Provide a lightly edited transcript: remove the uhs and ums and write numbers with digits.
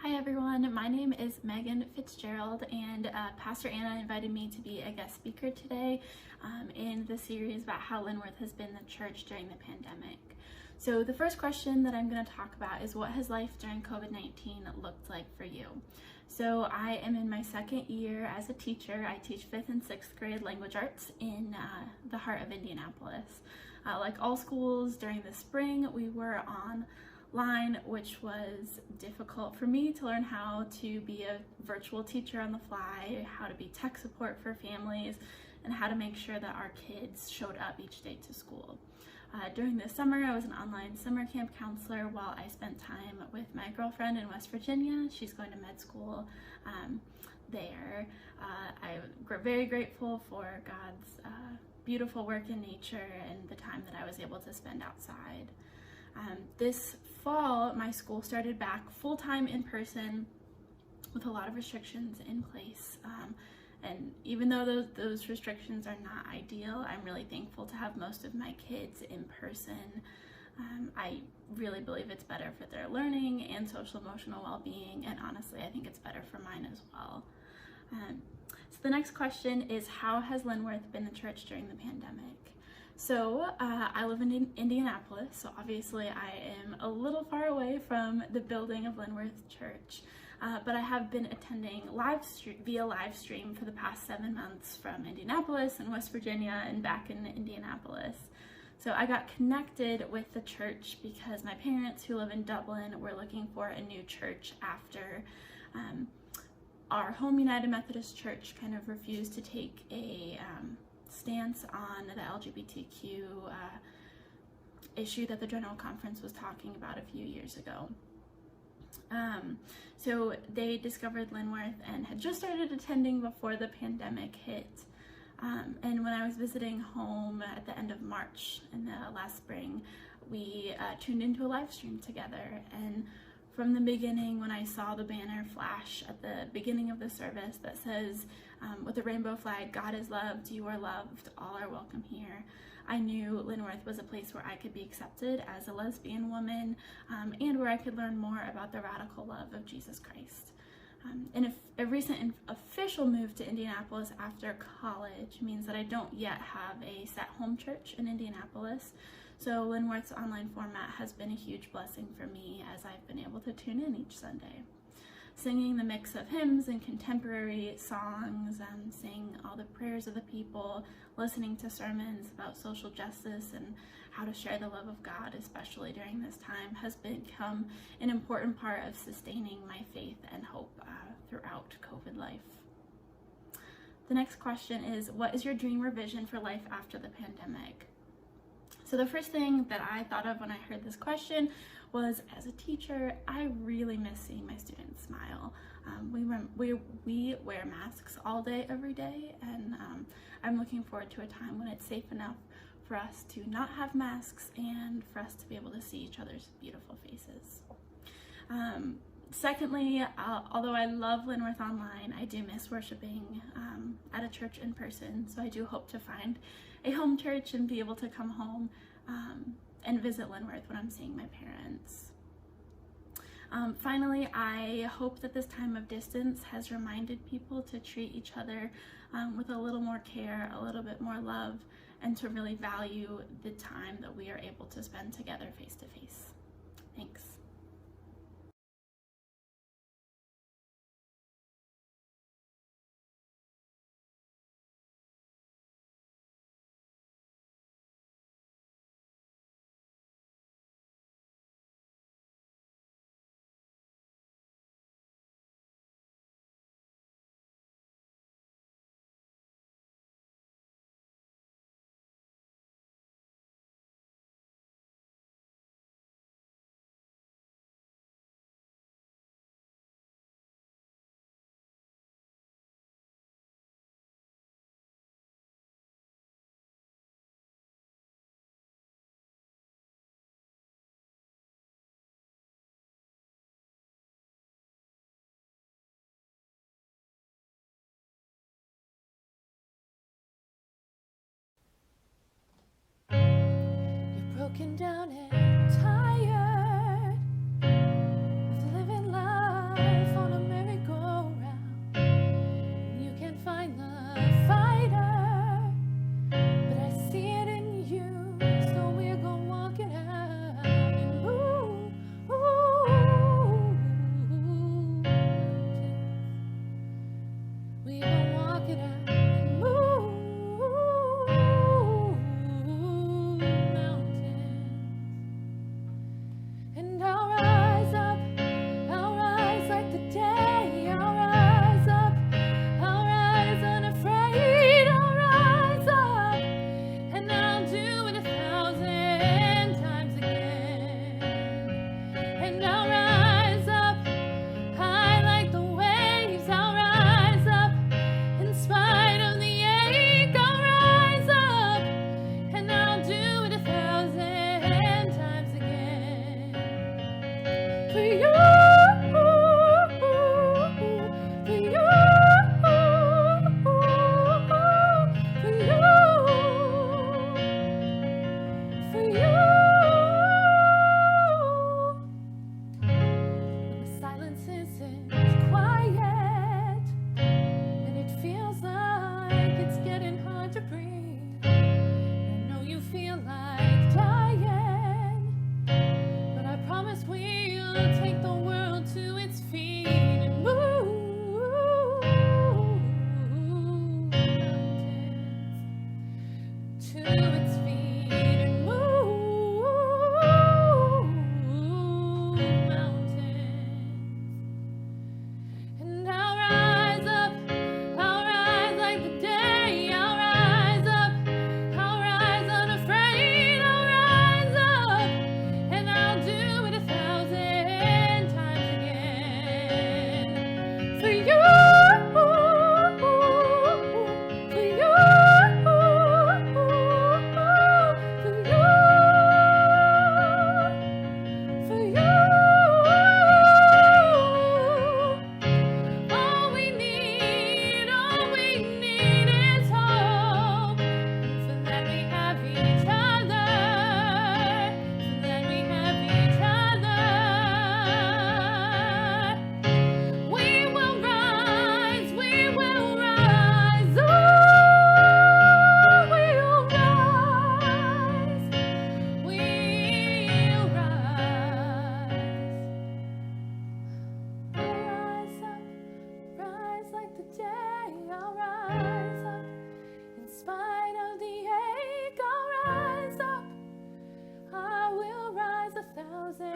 Hi everyone, my name is Megan Fitzgerald, and Pastor Anna invited me to be a guest speaker today in the series about how Linworth has been the church during the pandemic. So the first question that I'm going to talk about is, what has life during COVID-19 looked like for you? So I am in my second year as a teacher. I teach 5th and 6th grade language arts in the heart of Indianapolis. Like all schools during the spring, we were online, which was difficult for me to learn how to be a virtual teacher on the fly, how to be tech support for families, and how to make sure that our kids showed up each day to school. During the summer, I was an online summer camp counselor while I spent time with my girlfriend in West Virginia. She's going to med school there. I'm very grateful for God's beautiful work in nature and the time that I was able to spend outside. This fall, my school started back full-time in person with a lot of restrictions in place. And even though those restrictions are not ideal, I'm really thankful to have most of my kids in person. I really believe it's better for their learning and social emotional well-being, and honestly, I think it's better for mine as well. So the next question is, how has Linworth been the church during the pandemic? So I live in Indianapolis, so obviously I am a little far away from the building of Linworth Church, but I have been attending via live stream for the past 7 months from Indianapolis and West Virginia and back in Indianapolis. So I got connected with the church because my parents, who live in Dublin, were looking for a new church after our home United Methodist Church kind of refused to take a stance on the LGBTQ issue that the General Conference was talking about a few years ago. So they discovered Linworth and had just started attending before the pandemic hit. And when I was visiting home at the end of March in the last spring, we tuned into a live stream together. And from the beginning, when I saw the banner flash at the beginning of the service that says, with the rainbow flag, "God is loved, you are loved, all are welcome here," I knew Linworth was a place where I could be accepted as a lesbian woman, and where I could learn more about the radical love of Jesus Christ. And a recent official move to Indianapolis after college means that I don't yet have a set home church in Indianapolis. So Linworth's online format has been a huge blessing for me as I've been able to tune in each Sunday. Singing the mix of hymns and contemporary songs, sing all the prayers of the people, listening to sermons about social justice and how to share the love of God, especially during this time, has become an important part of sustaining my faith and hope throughout COVID life. The next question is, what is your dream or vision for life after the pandemic? So the first thing that I thought of when I heard this question was, as a teacher, I really miss seeing my students smile. We wear masks all day, every day, and I'm looking forward to a time when it's safe enough for us to not have masks and for us to be able to see each other's beautiful faces. Secondly, although I love Linworth online, I do miss worshiping at a church in person, so I do hope to find a home church and be able to come home and visit Linworth when I'm seeing my parents. Finally, I hope that this time of distance has reminded people to treat each other with a little more care, a little bit more love, and to really value the time that we are able to spend together face to face. Thanks. Broken down and tired of living life We will walk it out and move mountains. And I'll rise up, I'll rise like the day. I'll rise up, I'll rise unafraid. I'll rise up, and I'll do it 1,000 times again. And I'll rise up, high like the waves. I'll rise up, in spite of the ache. I'll rise up, and I'll do it 1,000 times again. For you, for you, for you. When the silence isn't quiet, and it feels like it's getting hard to breathe. I know you feel like dying, but I promise we'll take the world to its feet and move mountains to its feet and move mountains. And I'll rise like the day. I'll rise up, I'll rise unafraid. I'll rise up, and I'll do it 1,000 times again. For you, for you, for you. All we need is hope. For that we have each other. For that we have each other. We will rise, we will rise. Oh, we'll rise. We'll rise. I'll rise up, rise like the day. I'll rise up, in spite of the ache. I'll rise up, I will rise 1,000